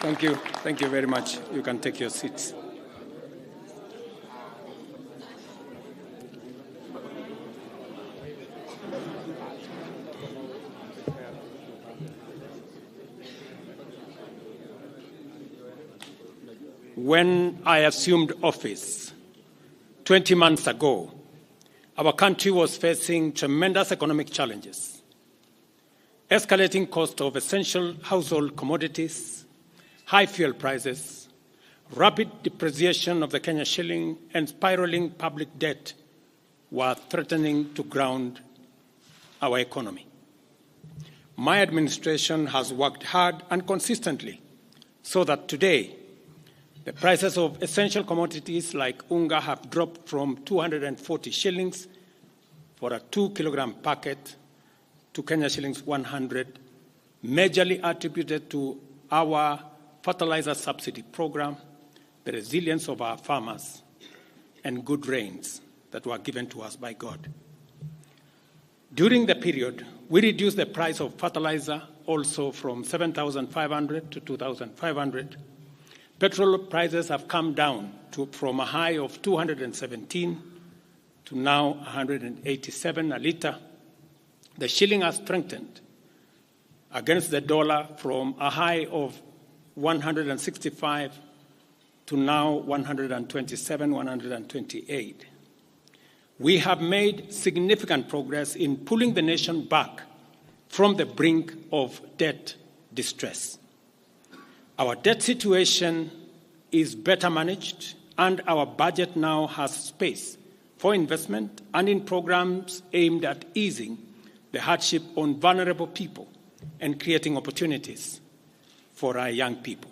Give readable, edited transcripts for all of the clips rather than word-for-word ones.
Thank you. Thank you very much. You can take your seats. When I assumed office 20 months ago, our country was facing tremendous economic challenges, escalating cost of essential household commodities, high fuel prices, rapid depreciation of the Kenya shilling, and spiraling public debt were threatening to ground our economy. My administration has worked hard and consistently so that today the prices of essential commodities like unga have dropped from 240 shillings for a 2-kilogram packet to Kenya shillings 100, majorly attributed to our fertilizer subsidy program, the resilience of our farmers, and good rains that were given to us by God. During the period, we reduced the price of fertilizer also from 7,500 to 2,500. Petrol prices have come down from a high of 217 to now 187 a litre. The shilling has strengthened against the dollar from a high of 165 to now 127, 128. We have made significant progress in pulling the nation back from the brink of debt distress. Our debt situation is better managed, and our budget now has space for investment and in programs aimed at easing the hardship on vulnerable people and creating opportunities for our young people.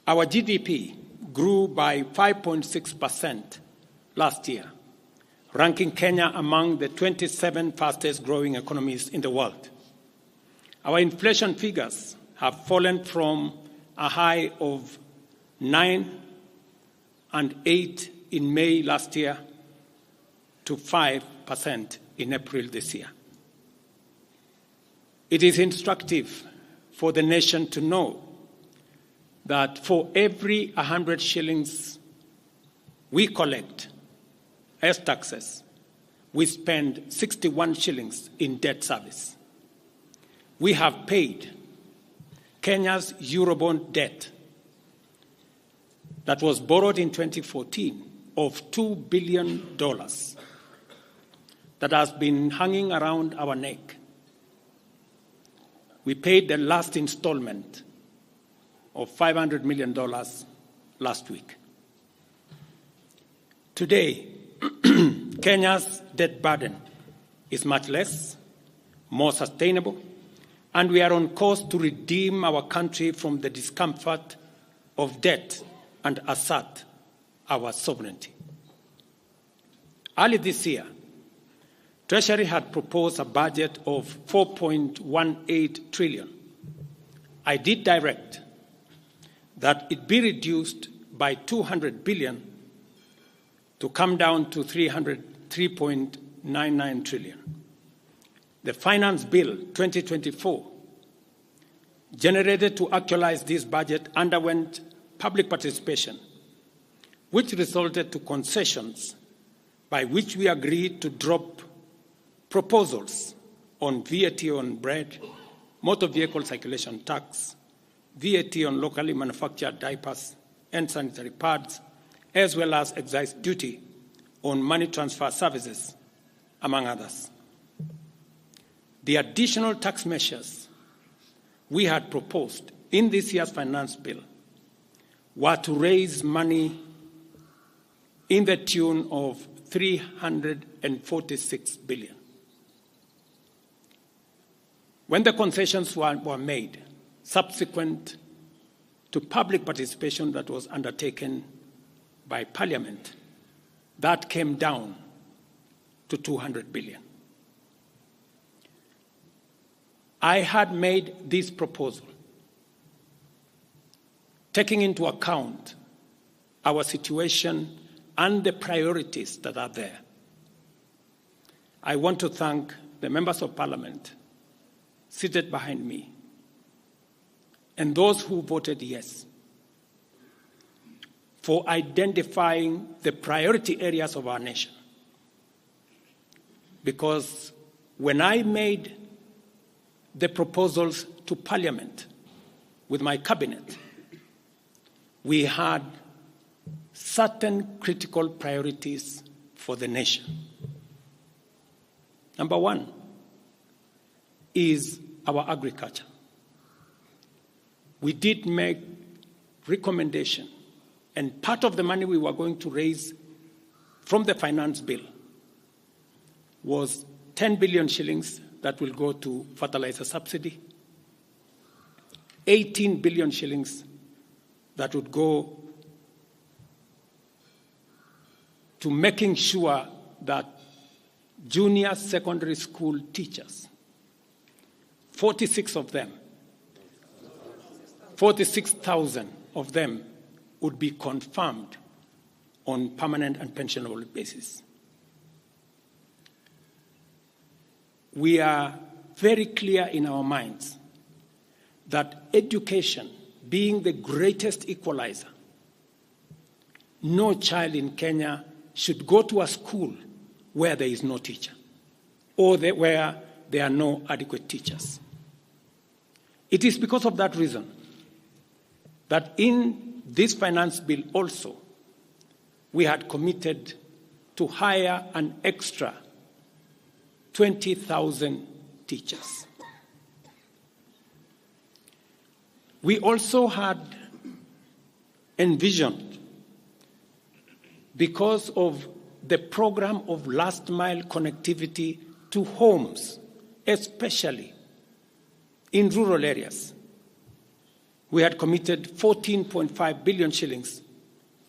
Our GDP grew by 5.6% last year, ranking Kenya among the 27 fastest growing economies in the world. Our inflation figures have fallen from a high of 9 and 8 in May last year to 5% in April this year. It is instructive for the nation to know that for every 100 shillings we collect as taxes, we spend 61 shillings in debt service. We have paid Kenya's Eurobond debt that was borrowed in 2014 of $2 billion that has been hanging around our neck. We paid the last installment of $500 million last week. Today, Kenya's debt burden is much less, more sustainable, and we are on course to redeem our country from the discomfort of debt and assert our sovereignty. Early this year, Treasury had proposed a budget of 4.18 trillion. I did direct that it be reduced by 200 billion to come down to 3.99 trillion. The Finance Bill 2024, generated to actualize this budget, underwent public participation, which resulted to concessions by which we agreed to drop proposals on VAT on bread, motor vehicle circulation tax, VAT on locally manufactured diapers and sanitary pads, as well as excise duty on money transfer services, among others. The additional tax measures we had proposed in this year's finance bill were to raise money in the tune of 346 billion. When the concessions were made, subsequent to public participation that was undertaken by Parliament, that came down to 200 billion. I had made this proposal taking into account our situation and the priorities that are there. I want to thank the members of Parliament seated behind me and those who voted yes for identifying the priority areas of our nation. Because when I made the proposals to Parliament with my cabinet, we had certain critical priorities for the nation. Number one is our agriculture. We did make recommendation, and part of the money we were going to raise from the finance bill was 10 billion shillings that will go to fertilizer subsidy, 18 billion shillings that would go to making sure that junior secondary school teachers, 46,000 of them would be confirmed on permanent and pensionable basis. We are very clear in our minds that education being the greatest equalizer, no child in Kenya should go to a school where there is no teacher or where there are no adequate teachers. It is because of that reason that in this finance bill also, we had committed to hire an extra 20,000 teachers. We also had envisioned, because of the program of last mile connectivity to homes, especially in rural areas, we had committed 14.5 billion shillings,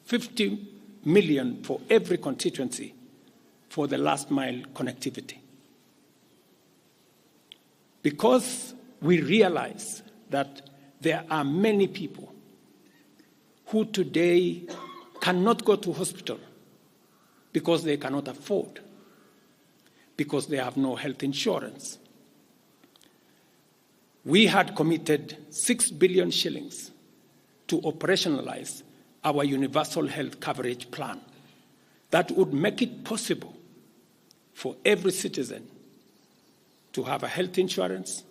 50 million for every constituency for the last mile connectivity. Because we realize that there are many people who today cannot go to hospital because they cannot afford, because they have no health insurance. We had committed 6 billion shillings to operationalize our universal health coverage plan that would make it possible for every citizen to have a health insurance,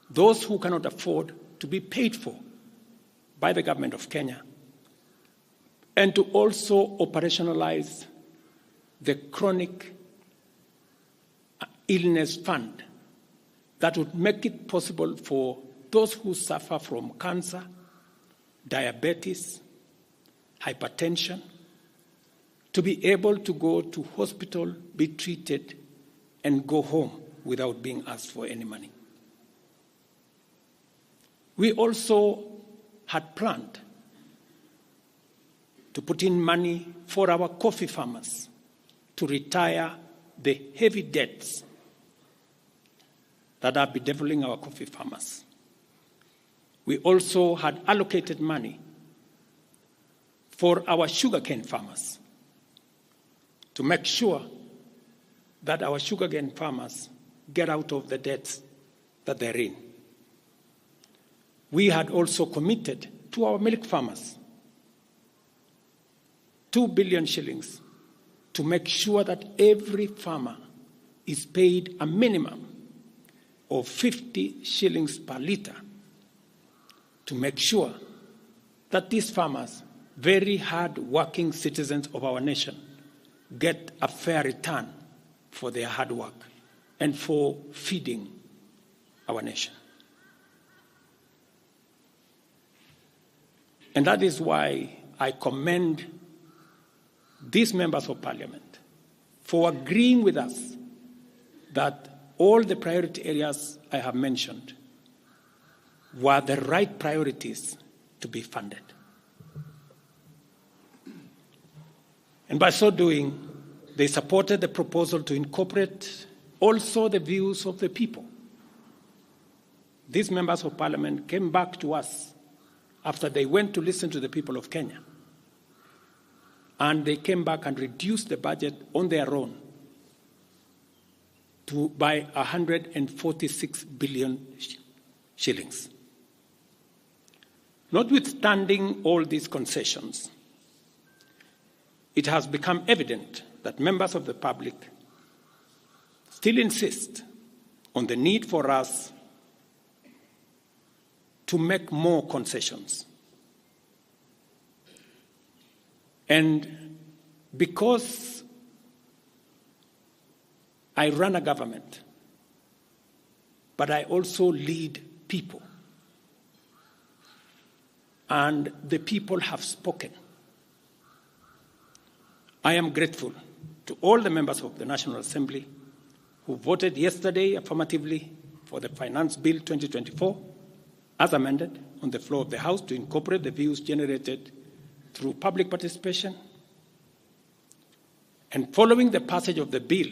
those who cannot afford to be paid for by the government of Kenya, and to also operationalize the chronic illness fund that would make it possible for those who suffer from cancer, diabetes, hypertension, to be able to go to hospital, be treated, and go home without being asked for any money. We also had planned to put in money for our coffee farmers to retire the heavy debts that are bedeviling our coffee farmers. We also had allocated money for our sugarcane farmers to make sure that our sugarcane farmers get out of the debts that they're in. We had also committed to our milk farmers 2 billion shillings to make sure that every farmer is paid a minimum of 50 shillings per litre to make sure that these farmers, very hard-working citizens of our nation, get a fair return for their hard work and for feeding our nation. And that is why I commend these members of parliament for agreeing with us that all the priority areas I have mentioned were the right priorities to be funded. And by so doing, they supported the proposal to incorporate also the views of the people. These members of parliament came back to us after they went to listen to the people of Kenya. And they came back and reduced the budget on their own by 146 billion shillings. Notwithstanding all these concessions, it has become evident that members of the public still insist on the need for us to make more concessions. And because I run a government, but I also lead people, and the people have spoken, I am grateful to all the members of the National Assembly who voted yesterday affirmatively for the Finance Bill 2024 as amended on the floor of the House to incorporate the views generated through public participation. And following the passage of the bill,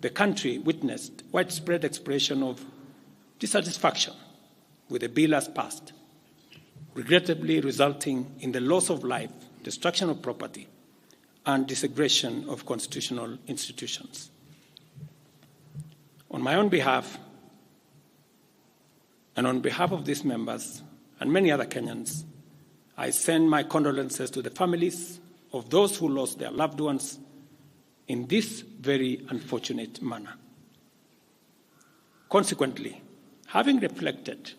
the country witnessed widespread expression of dissatisfaction with the bill as passed, regrettably resulting in the loss of life, destruction of property, and disintegration of constitutional institutions. On my own behalf, and on behalf of these members and many other Kenyans, I send my condolences to the families of those who lost their loved ones in this very unfortunate manner. Consequently, having reflected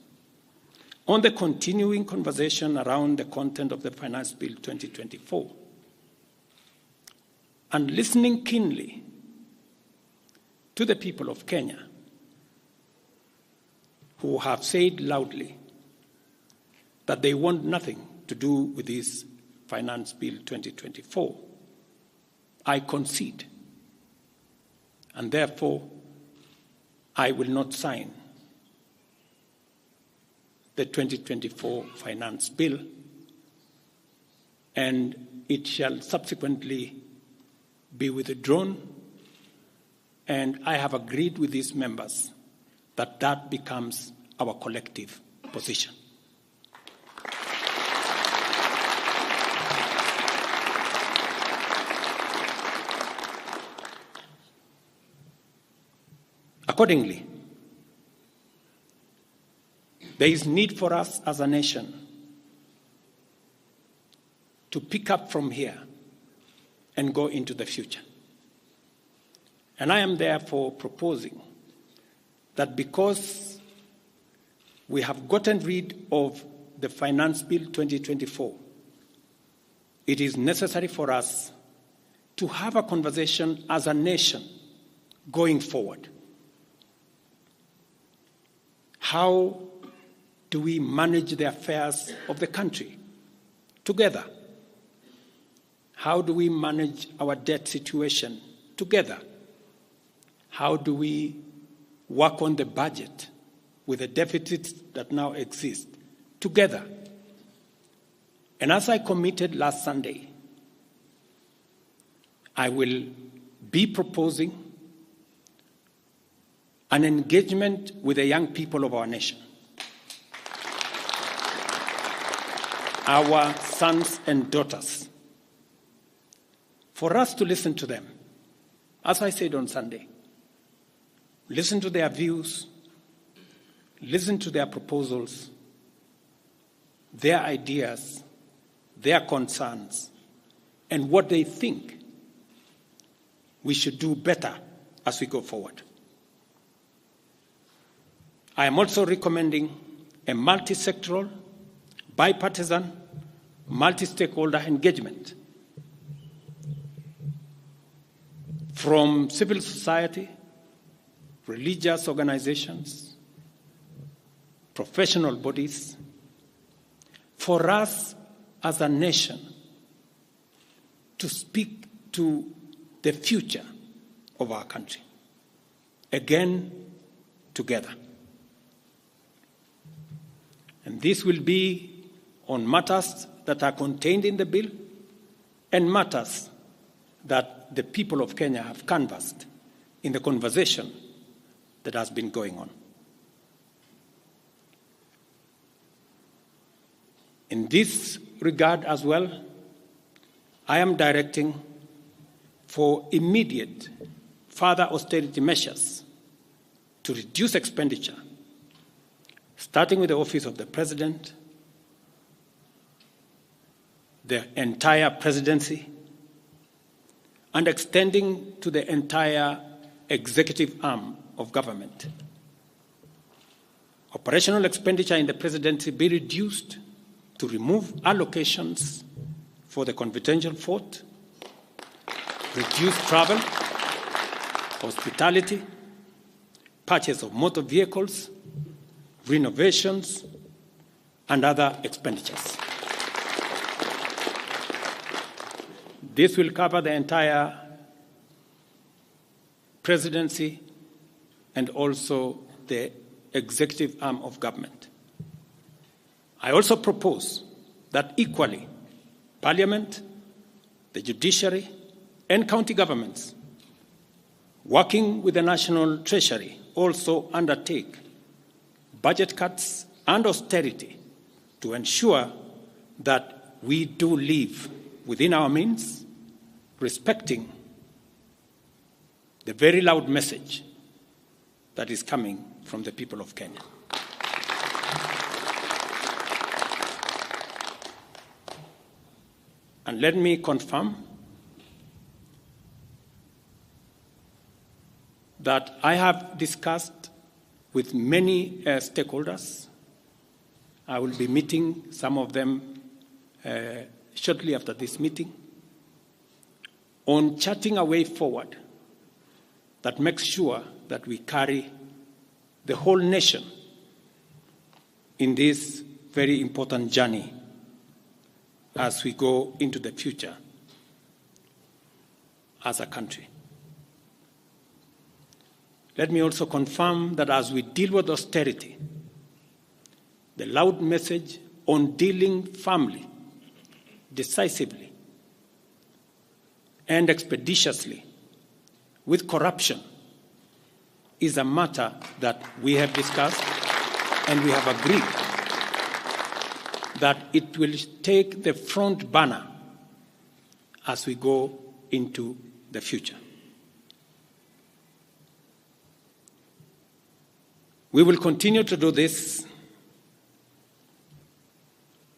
on the continuing conversation around the content of the Finance Bill 2024, and listening keenly to the people of Kenya who have said loudly that they want nothing to do with this Finance Bill 2024, I concede, and therefore I will not sign the 2024 Finance Bill, and it shall subsequently be withdrawn, and I have agreed with these members that that becomes our collective position. Accordingly, there is need for us as a nation to pick up from here and go into the future. And I am therefore proposing that because we have gotten rid of the Finance Bill 2024, it is necessary for us to have a conversation as a nation going forward. How do we manage the affairs of the country together? How do we manage our debt situation together? How do we work on the budget with the deficits that now exist together? And as I committed last Sunday, I will be proposing an engagement with the young people of our nation, our sons and daughters, for us to listen to them. As I said on Sunday, listen to their views, listen to their proposals, their ideas, their concerns, and what they think we should do better as we go forward. I am also recommending a multi-sectoral, bipartisan, multi-stakeholder engagement from civil society, religious organizations, professional bodies, for us as a nation to speak to the future of our country, again, together. And this will be on matters that are contained in the bill and matters that the people of Kenya have canvassed in the conversation that has been going on. In this regard as well, I am directing for immediate further austerity measures to reduce expenditure, starting with the Office of the President, the entire presidency, and extending to the entire executive arm of government. Operational expenditure in the presidency be reduced to remove allocations for the confidential fort, reduce travel, hospitality, purchase of motor vehicles, renovations, and other expenditures. This will cover the entire presidency and also the executive arm of government. I also propose that equally, Parliament, the judiciary, and county governments, working with the National Treasury, also undertake budget cuts and austerity to ensure that we do live within our means, respecting the very loud message that is coming from the people of Kenya. And let me confirm that I have discussed with many stakeholders. I will be meeting some of them shortly after this meeting on charting a way forward that makes sure that we carry the whole nation in this very important journey as we go into the future as a country. Let me also confirm that as we deal with austerity, the loud message on dealing firmly, decisively, and expeditiously with corruption is a matter that we have discussed and we have agreed that it will take the front banner as we go into the future. We will continue to do this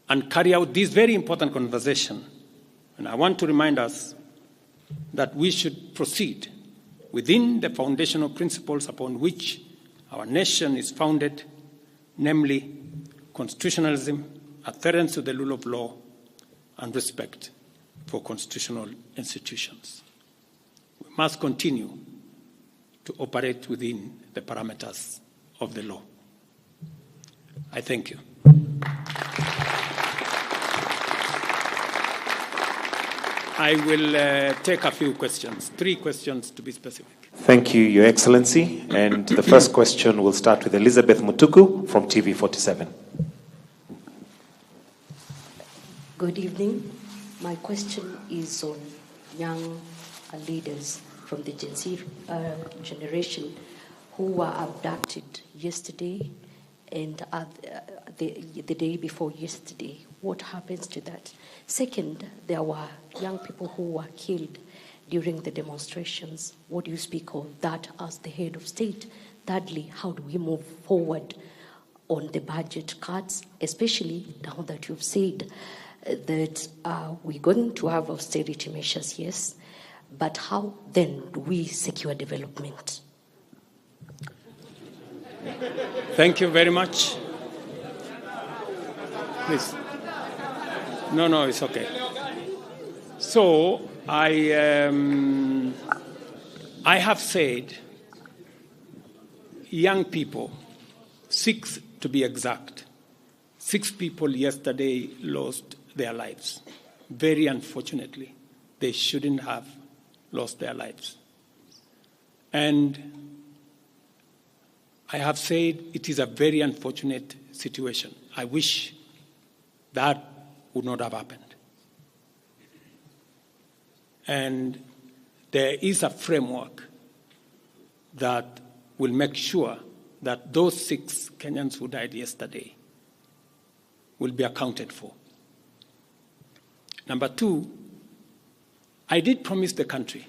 and carry out this very important conversation. And I want to remind us that we should proceed within the foundational principles upon which our nation is founded, namely constitutionalism, adherence to the rule of law, and respect for constitutional institutions. We must continue to operate within the parameters of the law. I thank you. I will take a few questions, 3 questions to be specific. Thank you, Your Excellency. And the first question will start with Elizabeth Mutuku from TV47. Good evening. My question is on young leaders from the Gen Z generation who were abducted yesterday and the day before yesterday. What happens to that? Second, there were young people who were killed during the demonstrations. What do you speak of that as the head of state? Thirdly, how do we move forward on the budget cuts, especially now that you've said that we're going to have austerity measures, yes, but how then do we secure development? Thank you very much. Please. No, it's okay. So I have said young people, 6 to be exact, 6 people yesterday lost their lives. Very unfortunately, they shouldn't have lost their lives. And I have said it is a very unfortunate situation. I wish that would not have happened. And there is a framework that will make sure that those 6 Kenyans who died yesterday will be accounted for. Number 2, I did promise the country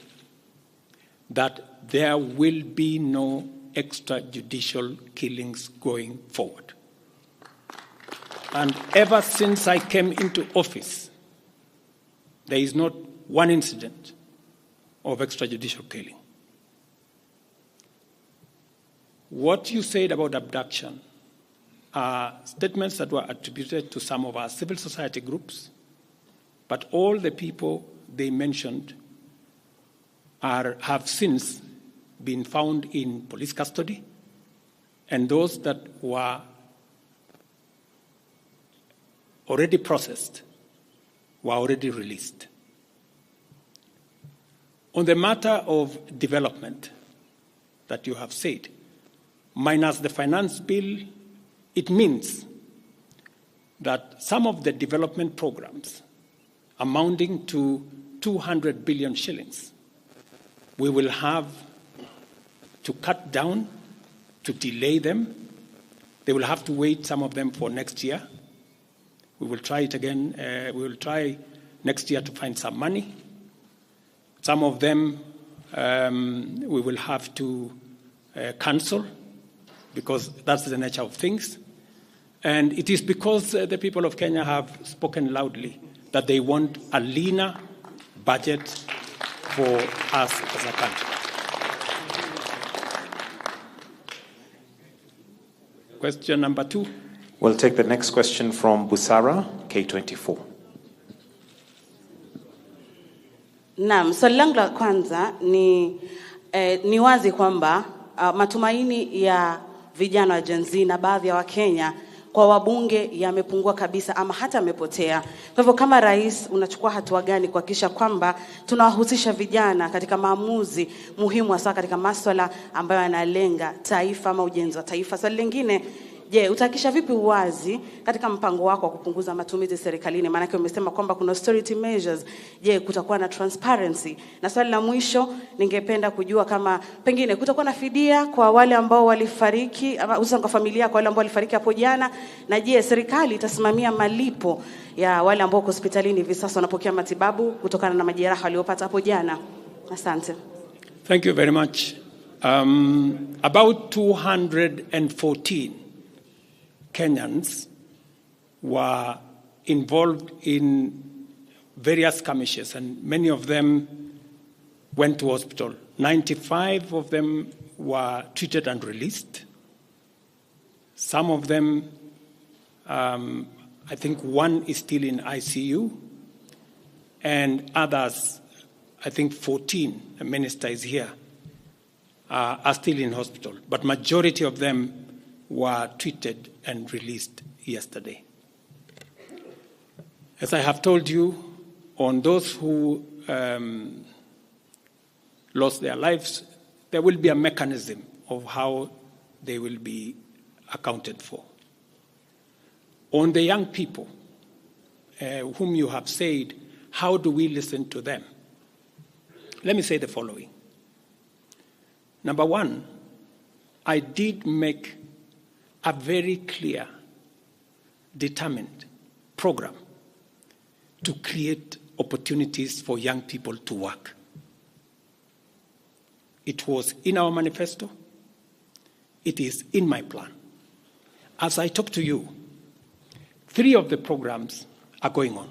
that there will be no extrajudicial killings going forward. And ever since I came into office, There is not one incident of extrajudicial killing. What you said about abduction are statements that were attributed to some of our civil society groups, but all the people they mentioned have since been found in police custody, and those that were already processed were already released. On the matter of development that you have said, minus the finance bill, it means that some of the development programs amounting to 200 billion shillings, we will have to cut down, to delay them. They will have to wait, some of them, for next year. We will try it again. We will try next year to find some money. Some of them we will have to cancel, because that's the nature of things. And it is because the people of Kenya have spoken loudly that they want a leaner budget for us as a country. Question number 2. We'll take the next question from Busara, K24. Naam, swali langu la kwanza ni wazi kwamba matumaini ya vijana wa Gen Z na baadhi ya Wakenya kwa wabunge yamepungua kabisa ama hata yamepotea. Kwa hivyo kama rais unachukua hatua gani kuhakikisha kwamba tunawahusisha vijana katika maamuzi muhimu hasa katika masuala ambayo yanalenga taifa ama ujenzi wa taifa? Swali lingine, je, utahakikisha vipi uwazi katika mpango wako wa kupunguza matumizi serikalini? Maana yake umesema kwamba kuna austerity measures. Je, kutakuwa na transparency? Na swali la mwisho, ningependa kujua kama pengine kutakuwa na fidia kwa wale ambao walifariki, ama hususan kwa familia kwa wale ambao walifariki hapo jana, na je, serikali itasimamia malipo ya wale ambao hospitalini hivi sasa wanapokea matibabu kutokana na majeraha waliopata hapo jana? Asante. Thank you very much. About 214 Kenyans were involved in various skirmishes, and many of them went to hospital. 95 of them were treated and released. Some of them, I think one is still in ICU, and others, I think 14, the minister is here, are still in hospital. But majority of them were treated and released yesterday. As I have told you, on those who lost their lives, there will be a mechanism of how they will be accounted for. On the young people whom you have said, how do we listen to them? Let me say the following. Number one, I did make a very clear, determined program to create opportunities for young people to work. It was in our manifesto. It is in my plan. As I talk to you, 3 of the programs are going on.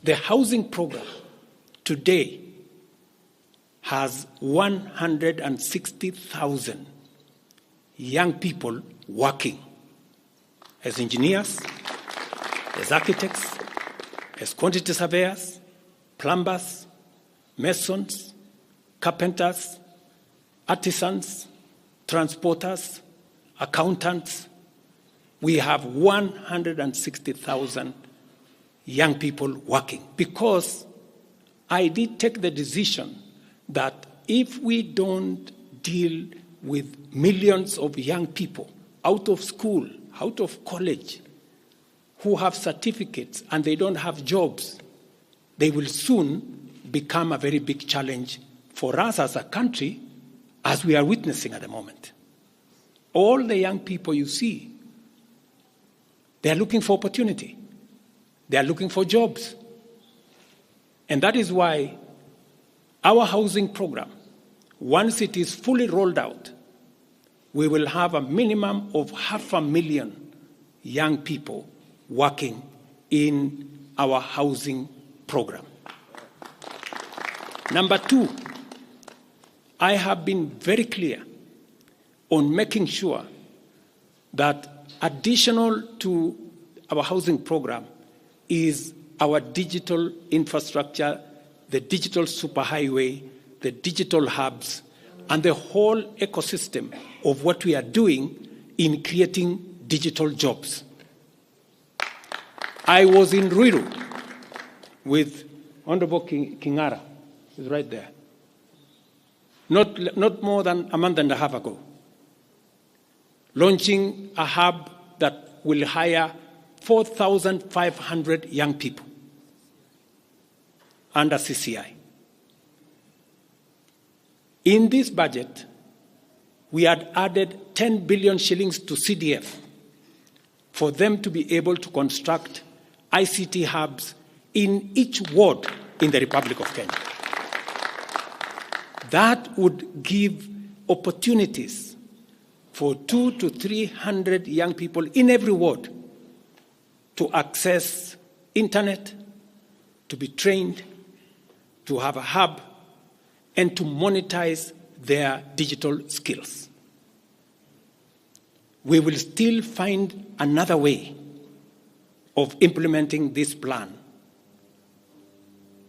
The housing program today has 160,000 young people working as engineers, as architects, as quantity surveyors, plumbers, masons, carpenters, artisans, transporters, accountants. We have 160,000 young people working, because I did take the decision that if we don't deal with millions of young people out of school, out of college, who have certificates and they don't have jobs, they will soon become a very big challenge for us as a country, as we are witnessing at the moment. All the young people you see, they are looking for opportunity. They are looking for jobs. And that is why our housing program, once it is fully rolled out, we will have a minimum of 500,000 young people working in our housing program. Number two, I have been very clear on making sure that additional to our housing program is our digital infrastructure, the digital superhighway, the digital hubs, and the whole ecosystem of what we are doing in creating digital jobs. I was in Ruto with Honorable Kingara, who's right there, not more than a month and a half ago, launching a hub that will hire 4,500 young people under CCI. In this budget, we had added 10 billion shillings to CDF for them to be able to construct ICT hubs in each ward in the Republic of Kenya. That would give opportunities for 200 to 300 young people in every ward to access internet, to be trained, to have a hub, and to monetize their digital skills. We will still find another way of implementing this plan,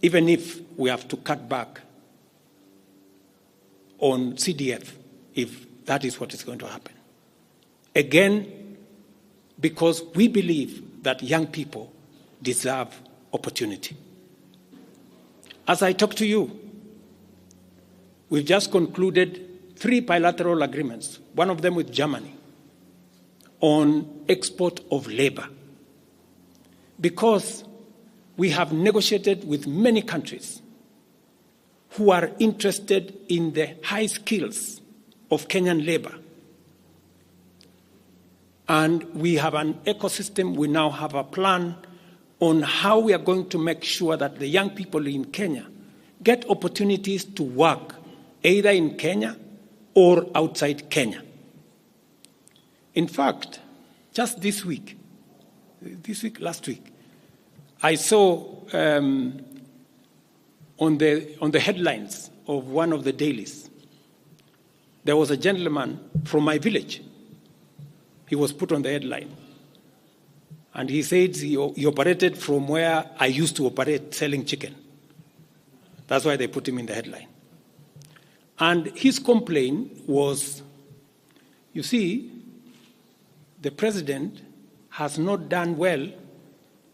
even if we have to cut back on CDF, if that is what is going to happen. Again, because we believe that young people deserve opportunity. As I talk to you, we've just concluded 3 bilateral agreements, one of them with Germany, on export of labor. Because we have negotiated with many countries who are interested in the high skills of Kenyan labor. And we have an ecosystem, we now have a plan on how we are going to make sure that the young people in Kenya get opportunities to work either in Kenya or outside Kenya. In fact, just last week, I saw on the headlines of one of the dailies, there was a gentleman from my village. He was put on the headline. And he said he operated from where I used to operate, selling chicken. That's why they put him in the headline. And his complaint was, you see, the president has not done well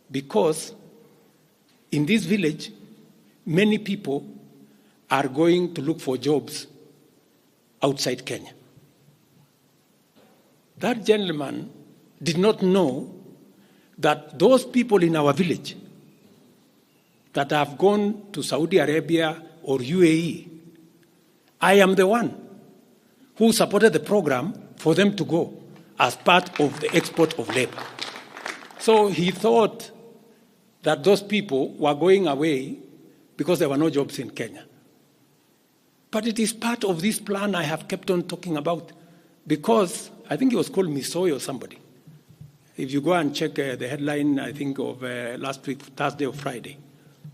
because in this village, many people are going to look for jobs outside Kenya. That gentleman did not know that those people in our village that have gone to Saudi Arabia or UAE, I am the one who supported the program for them to go as part of the export of labor. So he thought that those people were going away because there were no jobs in Kenya. But it is part of this plan I have kept on talking about, because I think it was called Misoi or somebody. If you go and check the headline, I think of last week, Thursday or Friday,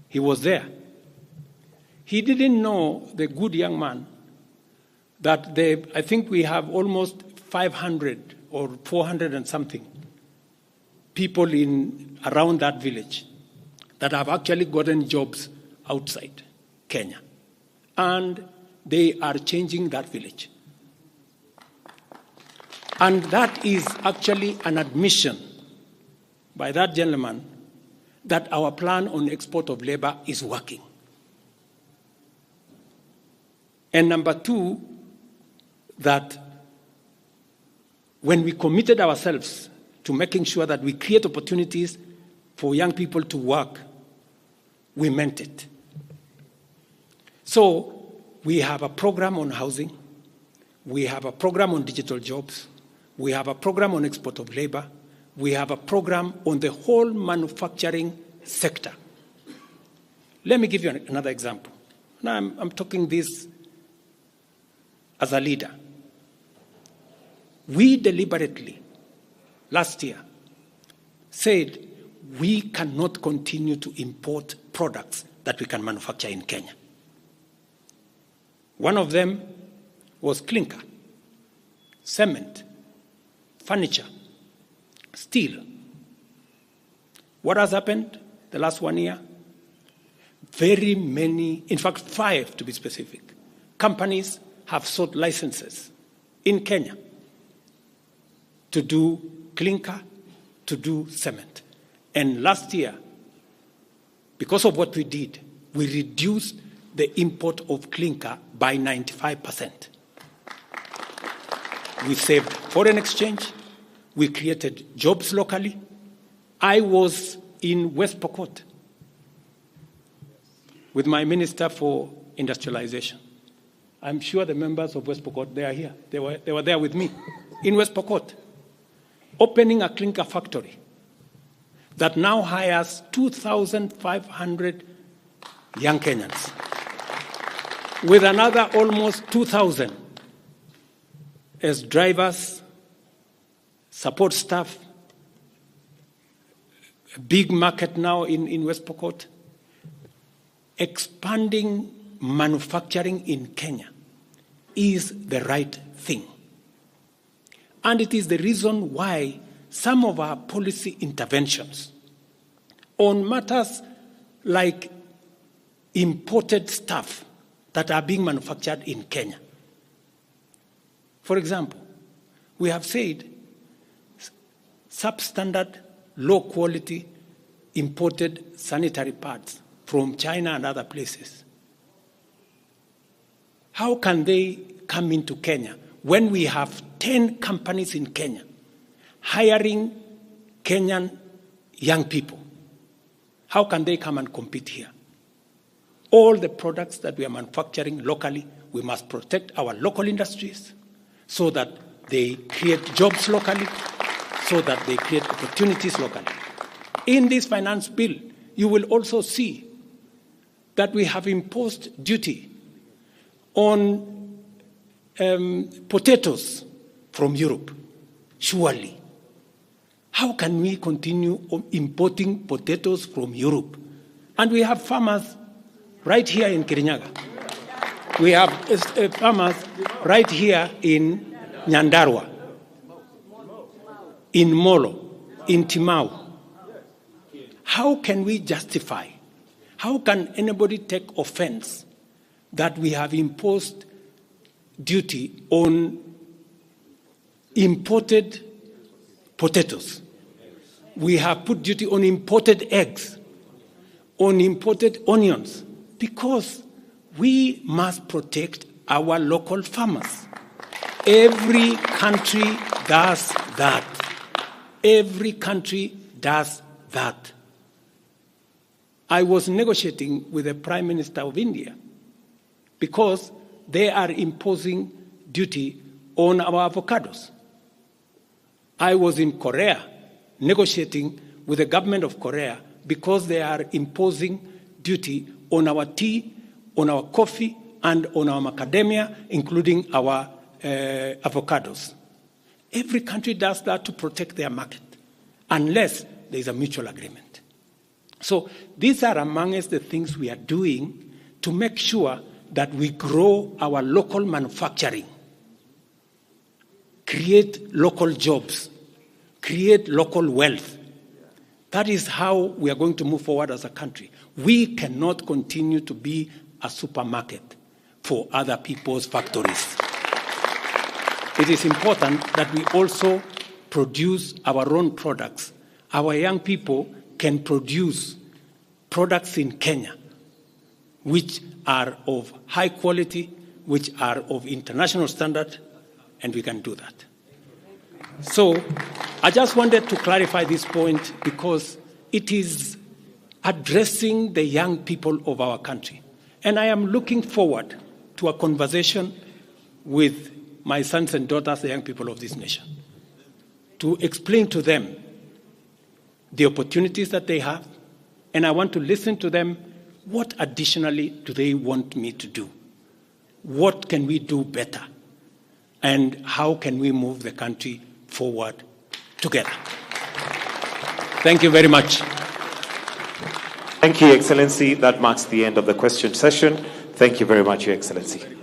he was there. He didn't know, the good young man, that I think we have almost 500 or 400 and something people around that village that have actually gotten jobs outside Kenya. And they are changing that village. And that is actually an admission by that gentleman that our plan on export of labor is working. And number two, that when we committed ourselves to making sure that we create opportunities for young people to work, we meant it. So we have a program on housing, we have a program on digital jobs, we have a program on export of labor, we have a program on the whole manufacturing sector. Let me give you another example. Now I'm talking this as a leader. We deliberately, last year, said we cannot continue to import products that we can manufacture in Kenya. One of them was clinker, cement, furniture, steel. What has happened the last 1 year? Very many, in fact 5 to be specific, companies have sought licenses in Kenya to do clinker, to do cement. And last year, because of what we did, we reduced the import of clinker by 95%. We saved foreign exchange. We created jobs locally. I was in West Pokot with my Minister for Industrialization. I'm sure the members of West Pokot, they are here. They were there with me in West Pokot, opening a clinker factory that now hires 2,500 young Kenyans, with another almost 2,000 as drivers, support staff, a big market now in West Pokot. Expanding manufacturing in Kenya is the right thing. And it is the reason why some of our policy interventions on matters like imported stuff that are being manufactured in Kenya. For example, we have said substandard, low quality imported sanitary pads from China and other places. How can they come into Kenya when we have 10 companies in Kenya hiring Kenyan young people? How can they come and compete here? All the products that we are manufacturing locally, we must protect our local industries so that they create jobs locally, so that they create opportunities locally. In this finance bill, you will also see that we have imposed duty on potatoes from Europe. Surely, how can we continue importing potatoes from Europe? And we have farmers right here in Kirinyaga. We have farmers right here in Nyandarua, in Molo, in Timau. How can we justify? How can anybody take offense that we have imposed duty on imported potatoes? We have put duty on imported eggs, on imported onions, because we must protect our local farmers. Every country does that. Every country does that. I was negotiating with the Prime Minister of India because they are imposing duty on our avocados. I was in Korea negotiating with the government of Korea because they are imposing duty on our tea, on our coffee, and on our macadamia, including our avocados. Every country does that to protect their market, unless there is a mutual agreement. So these are amongst the things we are doing to make sure that we grow our local manufacturing, create local jobs, create local wealth. That is how we are going to move forward as a country. We cannot continue to be a supermarket for other people's factories. It is important that we also produce our own products. Our young people can produce products in Kenya which are of high quality, which are of international standard, and we can do that. So I just wanted to clarify this point because it is addressing the young people of our country. And I am looking forward to a conversation with my sons and daughters, the young people of this nation, to explain to them the opportunities that they have, and I want to listen to them. What additionally do they want me to do? What can we do better? And how can we move the country forward together? Thank you very much. Thank you, Excellency. That marks the end of the question session. Thank you very much, Your Excellency.